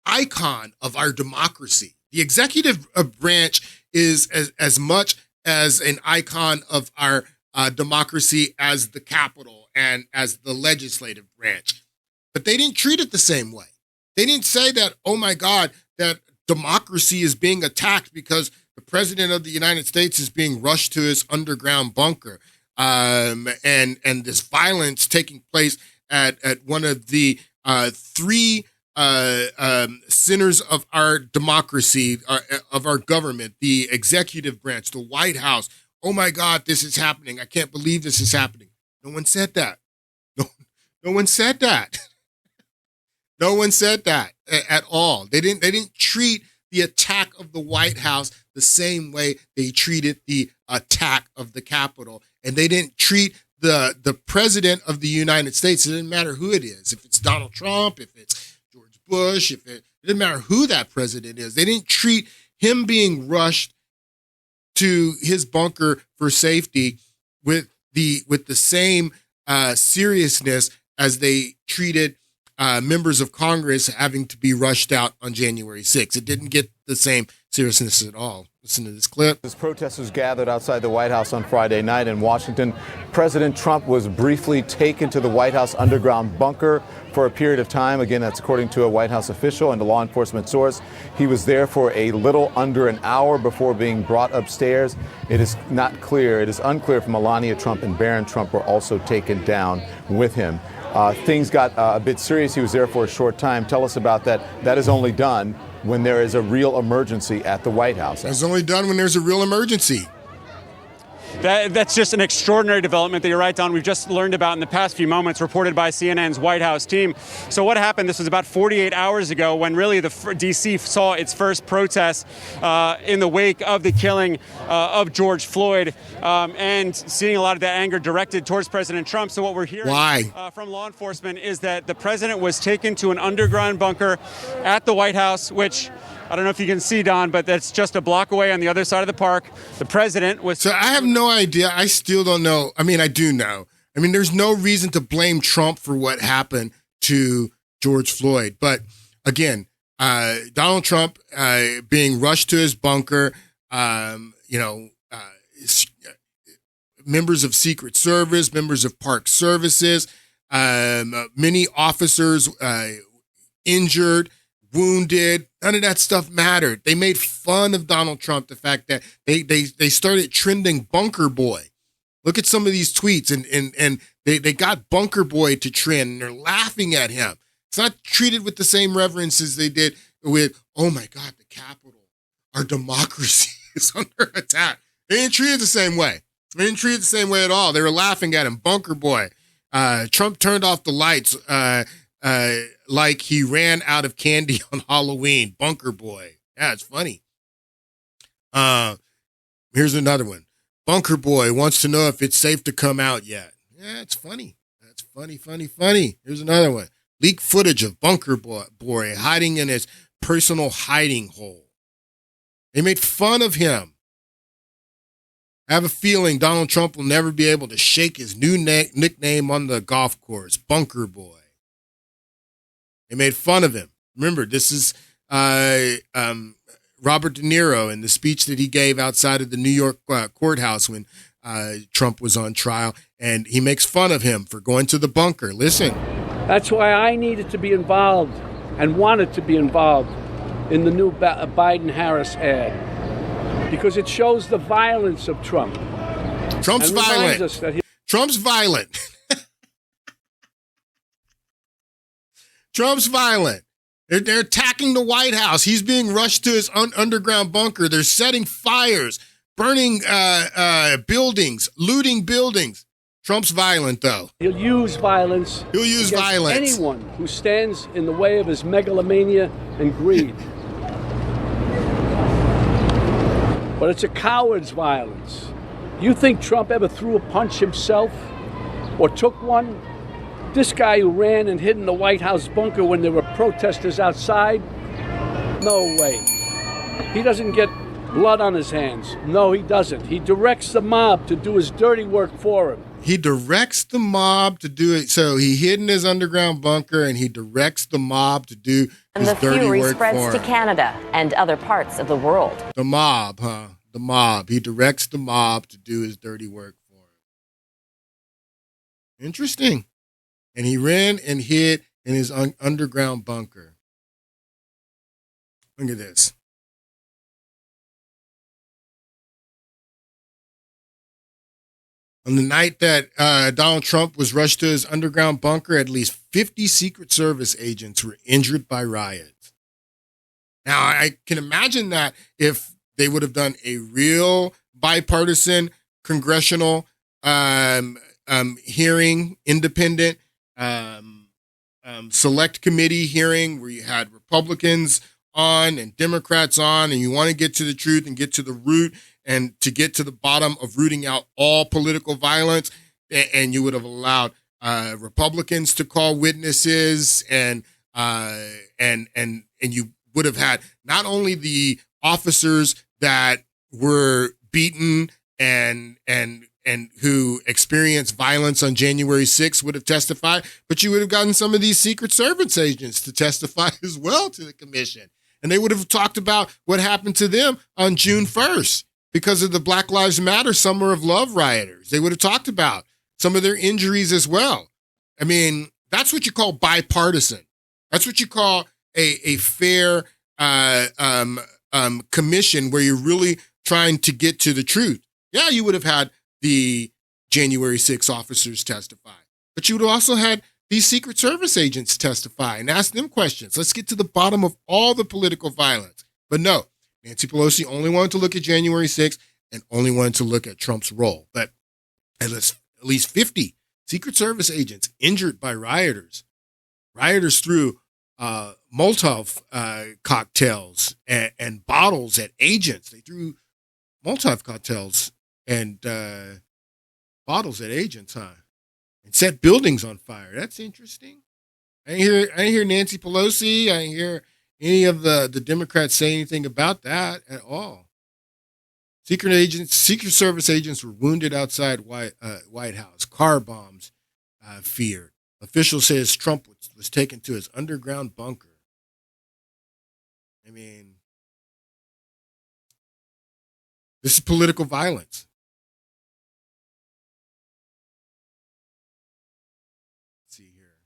icon of our democracy. The executive branch is as much as an icon of our democracy as the Capitol and as the legislative branch. But they didn't treat it the same way. They didn't say that, oh my God, that democracy is being attacked because the President of the United States is being rushed to his underground bunker. And this violence taking place at one of the three centers of our democracy, of our government, the executive branch, the White House. Oh my God, this is happening. I can't believe this is happening. No one said that. No one said that. No one said that at all. They didn't treat the attack of the White House the same way they treated the attack of the Capitol. And they didn't treat the President of the United States. It didn't matter who it is. If it's Donald Trump, if it's George Bush, it didn't matter who that president is. They didn't treat him being rushed to his bunker for safety with the same seriousness as they treated members of Congress having to be rushed out on January 6th. It didn't get the same seriousness at all. Listen to this clip. As protesters gathered outside the White House on Friday night in Washington, President Trump was briefly taken to the White House underground bunker for a period of time. Again, that's according to a White House official and a law enforcement source. He was there for a little under an hour before being brought upstairs. It is unclear if Melania Trump and Barron Trump were also taken down with him. Things got a bit serious. He was there for a short time. Tell us about that. That is only done when there is a real emergency at the White House. It's only done when there's a real emergency. That's just an extraordinary development that you're right, Don. We've just learned about in the past few moments, reported by CNN's White House team. So what happened? This was about 48 hours ago when really the D.C. saw its first protests in the wake of the killing of George Floyd, and seeing a lot of that anger directed towards President Trump. So what we're hearing from law enforcement is that the president was taken to an underground bunker at the White House, which I don't know if you can see, Don, but that's just a block away on the other side of the park. The president was... So I have no idea. I still don't know. I mean, I do know. I mean, there's no reason to blame Trump for what happened to George Floyd. But again, Donald Trump being rushed to his bunker, members of Secret Service, members of Park Services, many officers injured, wounded, none of that stuff mattered. They made fun of Donald Trump, the fact that they started trending Bunker Boy. Look at some of these tweets, and they got Bunker Boy to trend, and they're laughing at him. It's not treated with the same reverence as they did with, oh my God, the Capitol, our democracy is under attack. They didn't treat it the same way. They didn't treat it the same way at all. They were laughing at him, Bunker Boy. Trump turned off the lights like he ran out of candy on Halloween. Bunker Boy. Yeah, it's funny. Here's another one. Bunker Boy wants to know if it's safe to come out yet. Yeah, it's funny. That's funny. Here's another one. Leaked footage of Bunker Boy hiding in his personal hiding hole. They made fun of him. I have a feeling Donald Trump will never be able to shake his new nickname on the golf course, Bunker Boy. They made fun of him. Remember, this is Robert De Niro in the speech that he gave outside of the New York courthouse when Trump was on trial, and he makes fun of him for going to the bunker. Listen. That's why I needed to be involved and wanted to be involved in the new Biden-Harris ad, because it shows the violence of Trump. Trump's violent. Trump's violent. Trump's violent. They're attacking the White House. He's being rushed to his underground bunker. They're setting fires, burning buildings, looting buildings. Trump's violent, though. He'll use violence. He'll use violence. Anyone who stands in the way of his megalomania and greed. But it's a coward's violence. You think Trump ever threw a punch himself or took one? This guy who ran and hid in the White House bunker when there were protesters outside? No way. He doesn't get blood on his hands. No, he doesn't. He directs the mob to do his dirty work for him. He directs the mob to do it. So he hid in his underground bunker, and he directs the mob to do his dirty work for him. And the fury spreads to Canada and other parts of the world. The mob, huh? The mob. He directs the mob to do his dirty work for him. Interesting. And he ran and hid in his underground bunker. Look at this. On the night that Donald Trump was rushed to his underground bunker, at least 50 Secret Service agents were injured by riots. Now, I can imagine that if they would have done a real bipartisan congressional hearing, independent select committee hearing where you had Republicans on and Democrats on, and you want to get to the truth and get to the root and to get to the bottom of rooting out all political violence, and you would have allowed Republicans to call witnesses, and you would have had not only the officers that were beaten and who experienced violence on January 6th would have testified, but you would have gotten some of these Secret Service agents to testify as well to the commission. And they would have talked about what happened to them on June 1st because of the Black Lives Matter Summer of Love rioters. They would have talked about some of their injuries as well. I mean, that's what you call bipartisan. That's what you call a fair commission where you're really trying to get to the truth. Yeah, you would have had the January 6 officers testify, but you would have also had these Secret Service agents testify and ask them questions. Let's get to the bottom of all the political violence. But no, Nancy Pelosi only wanted to look at January 6th and only wanted to look at Trump's role. But at least 50 Secret Service agents injured by rioters. Rioters threw Molotov cocktails and bottles at agents. They threw Molotov cocktails and bottles at agents, huh? And set buildings on fire. That's interesting. I didn't hear Nancy Pelosi. I didn't hear any of the Democrats say anything about that at all. Secret Service agents were wounded outside White House. Car bombs feared. Official says Trump was taken to his underground bunker. I mean, this is political violence. Let's see here.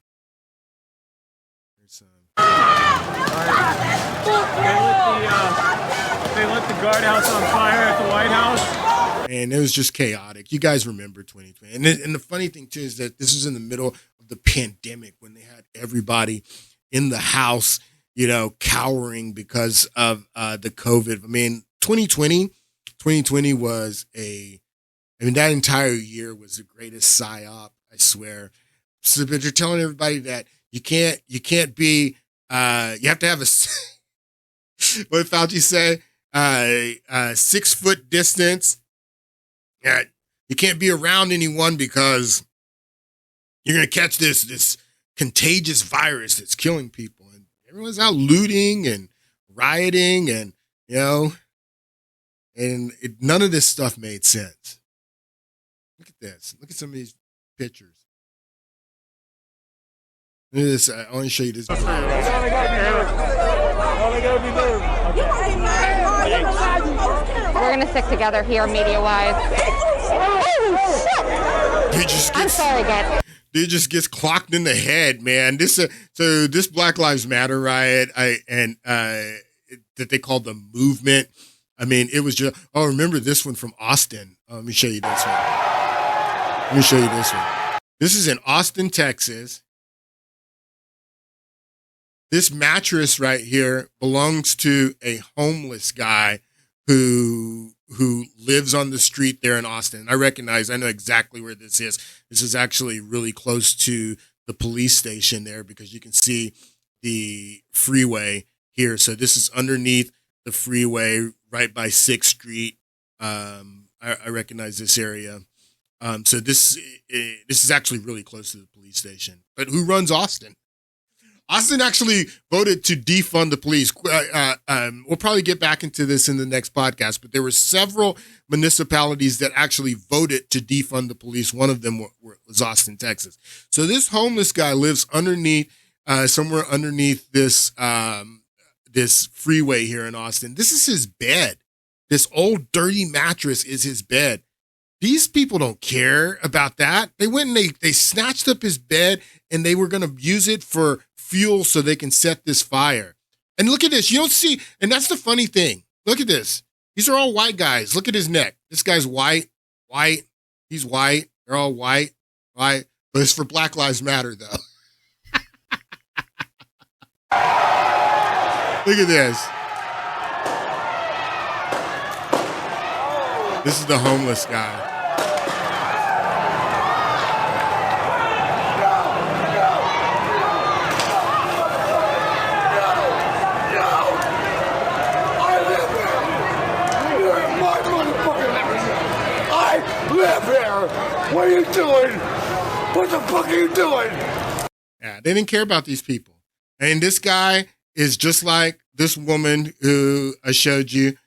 There's some. They lit the guardhouse on fire at the White House. And it was just chaotic. You guys remember 2020. And the funny thing, too, is that this was in the middle of the pandemic when they had everybody in the house, cowering because of the COVID. I mean, 2020 was that entire year was the greatest psyop, I swear. So, but you're telling everybody that you can't be, you have to have what did Fauci say? 6 foot distance. You can't be around anyone because you're going to catch this contagious virus that's killing people. And everyone's out looting and rioting and, none of this stuff made sense. Look at this. Look at some of these pictures. Look at this. I want to show you this. We're going to stick together here media-wise. I'm sorry, guys. Dude just gets clocked in the head, man. This Black Lives Matter riot, that they called the movement. I mean, it was just, remember this one from Austin. Let me show you this one. This is in Austin, Texas. This mattress right here belongs to a homeless guy who lives on the street there in Austin. I know exactly where this is. This is actually really close to the police station there because you can see the freeway here. So this is underneath the freeway right by 6th Street. I recognize this area. So this is actually really close to the police station. But who runs Austin? Austin actually voted to defund the police. We'll probably get back into this in the next podcast, but there were several municipalities that actually voted to defund the police. One of them was Austin, Texas. So this homeless guy lives underneath, somewhere underneath this freeway here in Austin. This is his bed. This old dirty mattress is his bed. These people don't care about that. They went and they snatched up his bed and they were going to use it for fuel so they can set this fire. And look at this. You don't see, and that's the funny thing. Look at this. These are all white guys. Look at his neck. This guy's white. He's white. They're all white. But it's for Black Lives Matter, though. Look at this. This is the homeless guy. Live here. What are you doing? What the fuck are you doing? Yeah, they didn't care about these people. And this guy is just like this woman who I showed you.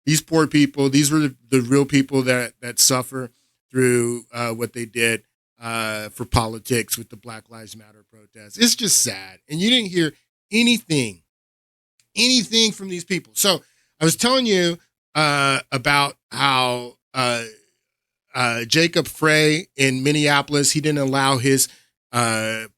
These poor people, these were the real people that suffer through what they did for politics with the Black Lives Matter protests. It's just sad. And you didn't hear anything from these people. So I was telling you about how Jacob Frey in Minneapolis, he didn't allow his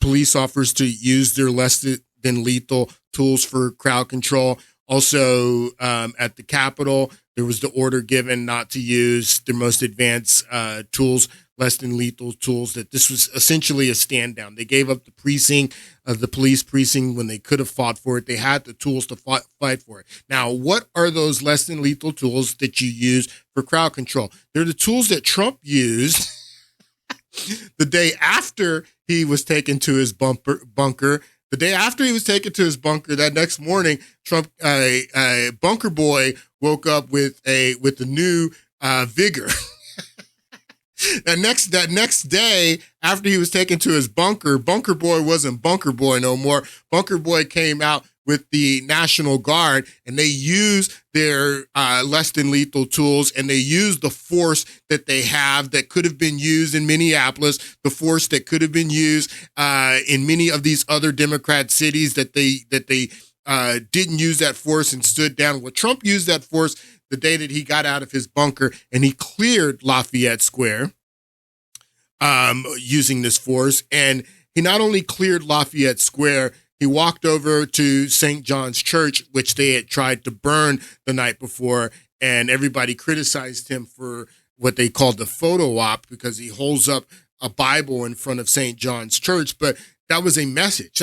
police officers to use their less than lethal tools for crowd control. Also, at the Capitol, there was the order given not to use their most advanced tools less than lethal tools, that this was essentially a stand down. They gave up the precinct, the police precinct, when they could have fought for it. They had the tools to fight for it. Now, what are those less than lethal tools that you use for crowd control? They're the tools that Trump used the day after he was taken to his bunker. The day after he was taken to his bunker, that next morning, Trump, Bunker Boy, woke up with a new vigor. That next day, after he was taken to his bunker, Bunker Boy wasn't Bunker Boy no more. Bunker Boy came out with the National Guard, and they used their less than lethal tools, and they used the force that they have that could have been used in Minneapolis, the force that could have been used in many of these other Democrat cities that they didn't use that force and stood down. Well, Trump used that force the day that he got out of his bunker, and he cleared Lafayette Square using this force. And he not only cleared Lafayette Square, he walked over to St. John's Church, which they had tried to burn the night before, and everybody criticized him for what they called the photo op because he holds up a Bible in front of St. John's Church. But that was a message.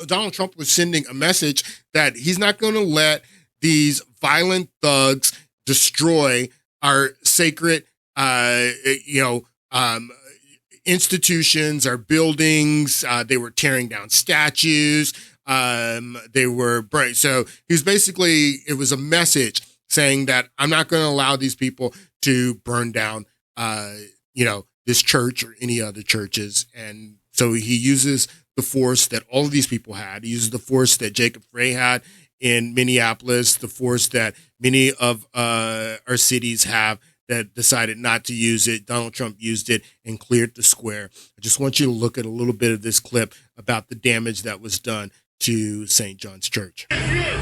Donald Trump was sending a message that he's not going to let these violent thugs destroy our sacred, institutions, our buildings. They were tearing down statues. They were burning. So it was a message saying that I'm not going to allow these people to burn down, this church or any other churches. And so he uses the force that all of these people had. He uses the force that Jacob Frey had in Minneapolis, the force that many of our cities have that decided not to use it. Donald Trump used it and cleared the square. I just want you to look at a little bit of this clip about the damage that was done to St. John's Church.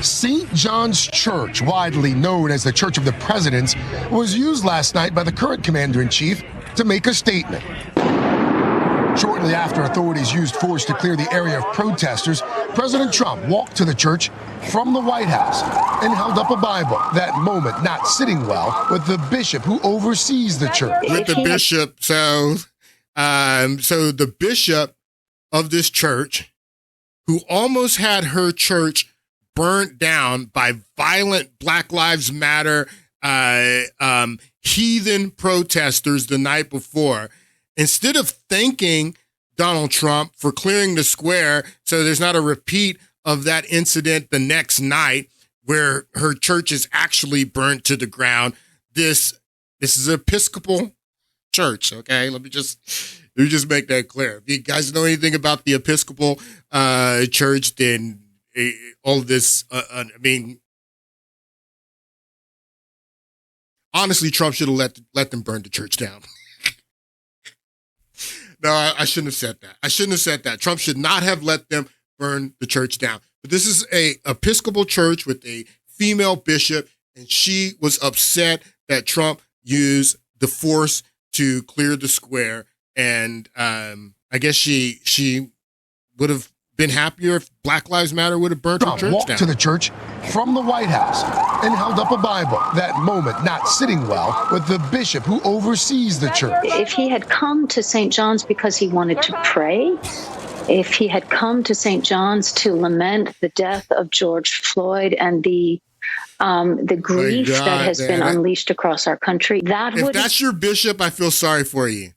St. John's Church, widely known as the Church of the Presidents, was used last night by the current commander-in-chief to make a statement. Shortly after authorities used force to clear the area of protesters, President Trump walked to the church from the White House and held up a Bible, that moment not sitting well with the bishop who oversees the church. With the bishop, so the bishop of this church, who almost had her church burnt down by violent Black Lives Matter heathen protesters the night before, instead of thanking Donald Trump for clearing the square so there's not a repeat of that incident the next night where her church is actually burnt to the ground. This is an Episcopal church, okay? Let me just make that clear. If you guys know anything about the Episcopal church, then all of this, honestly, Trump should have let them burn the church down. No, I shouldn't have said that. Trump should not have let them burn the church down. But this is a Episcopal church with a female bishop, and she was upset that Trump used the force to clear the square. And I guess she would have been happier if Black Lives Matter would have burnt the church walked down. To the church from the White House and held up a Bible, that moment not sitting well with the bishop who oversees the church. If he had come to St. John's because he wanted to pray, if he had come to St. John's to lament the death of George Floyd and the grief that has been unleashed across our country, if that's your bishop, I feel sorry for you.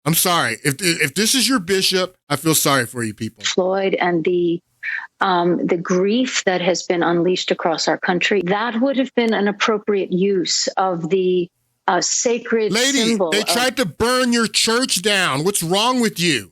I'm sorry. If this is your bishop, I feel sorry for you people. Floyd and the grief that has been unleashed across our country, that would have been an appropriate use of the sacred symbol. They tried to burn your church down. What's wrong with you?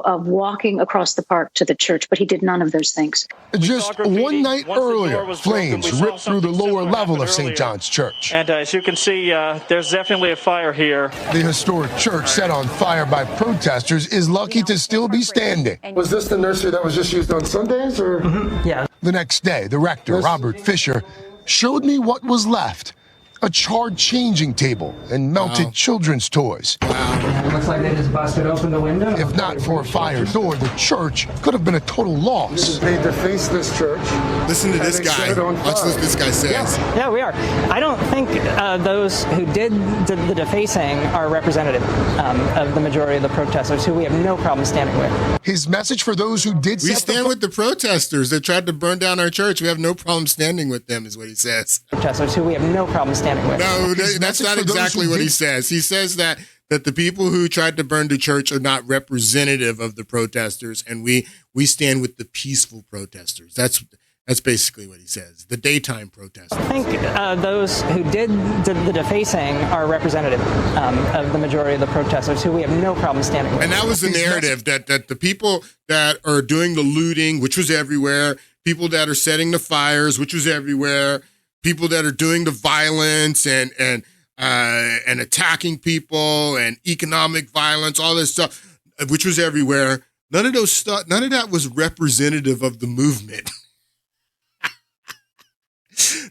Of walking across the park to the church, but he did none of those things. Just one night earlier, flames ripped through the lower level of St. John's Church. And as you can see, there's definitely a fire here. The historic church set on fire by protesters is lucky to still be standing. Was this the nursery that was just used on Sundays, or? Mm-hmm. Yeah. The next day, the rector, Robert Fisher, showed me what was left. A charred changing table and melted children's toys. Wow. looks like they just busted open the window. If not for a fire door, the church could have been a total loss. They defaced this church. Listen to this guy. Watch what this guy says. Yeah, we are. I don't think those who did the defacing are representative of the majority of the protesters, who we have no problem standing with. His message for those who did We stand with the protesters that tried to burn down our church. We have no problem standing with them, is what he says. Protesters who we have no problem standing with. No, that's not exactly what he says. He says that the people who tried to burn the church are not representative of the protesters, and we stand with the peaceful protesters. That's basically what he says. The daytime protesters. I think those who did the defacing are representative of the majority of the protesters, who we have no problem standing with. And that was the narrative, that the people that are doing the looting, which was everywhere, people that are setting the fires, which was everywhere, people that are doing the violence and attacking people and economic violence, all this stuff, which was everywhere. None of that was representative of the movement.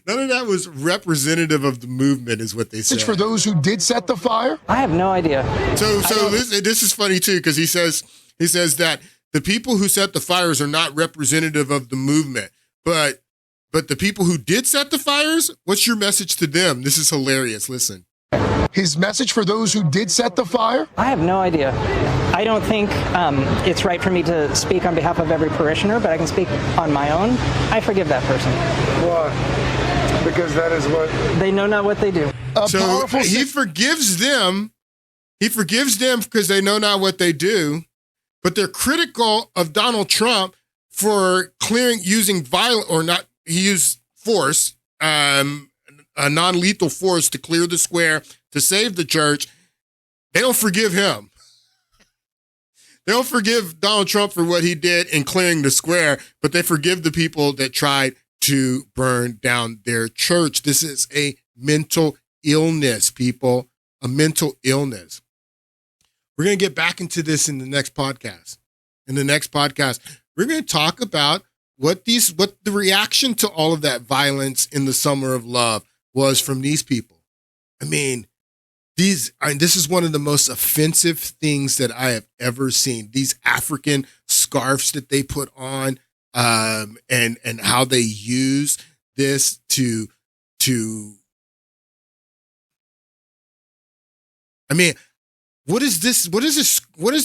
None of that was representative of the movement, is what they said. For those who did set the fire? I have no idea. So this is funny too, because he says that the people who set the fires are not representative of the movement, but the people who did set the fires, what's your message to them? This is hilarious. Listen. His message for those who did set the fire? I have no idea. I don't think it's right for me to speak on behalf of every parishioner, but I can speak on my own. I forgive that person. Why? Because that is what... They know not what they do. So he forgives them. He forgives them because they know not what they do, but they're critical of Donald Trump for using violent or not. He used force, a non-lethal force to clear the square, to save the church. They don't forgive him. They don't forgive Donald Trump for what he did in clearing the square, but they forgive the people that tried to burn down their church. This is a mental illness, people, a mental illness. We're going to get back into this in the next podcast. In the next podcast, we're going to talk about what the reaction to all of that violence in the summer of love was from these people. I mean, this is one of the most offensive things that I have ever seen. These African scarves that they put on, and how they use this to. I mean, what is this? What does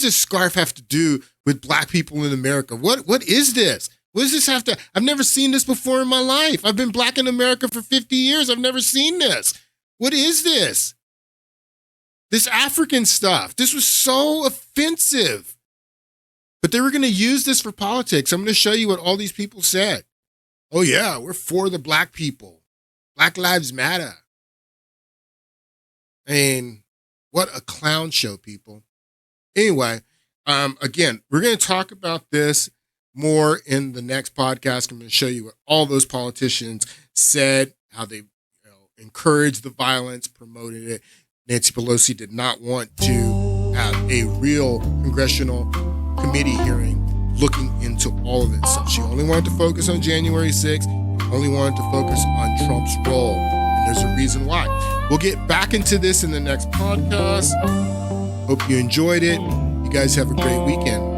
this scarf have to do with Black people in America? What is this? What does this have to? I've never seen this before in my life. I've been Black in America for 50 years. I've never seen this. What is this? This African stuff. This was so offensive. But they were going to use this for politics. I'm going to show you what all these people said. Oh, yeah, we're for the Black people. Black Lives Matter. I mean, what a clown show, people. Anyway, again, we're going to talk about this more in the next podcast. I'm going to show you what all those politicians said, how they encouraged the violence, promoted it. Nancy Pelosi did not want to have a real congressional committee hearing looking into all of this stuff. She only wanted to focus on January 6th, only wanted to focus on Trump's role. And there's a reason why. We'll get back into this in the next podcast. Hope you enjoyed it. You guys have a great weekend.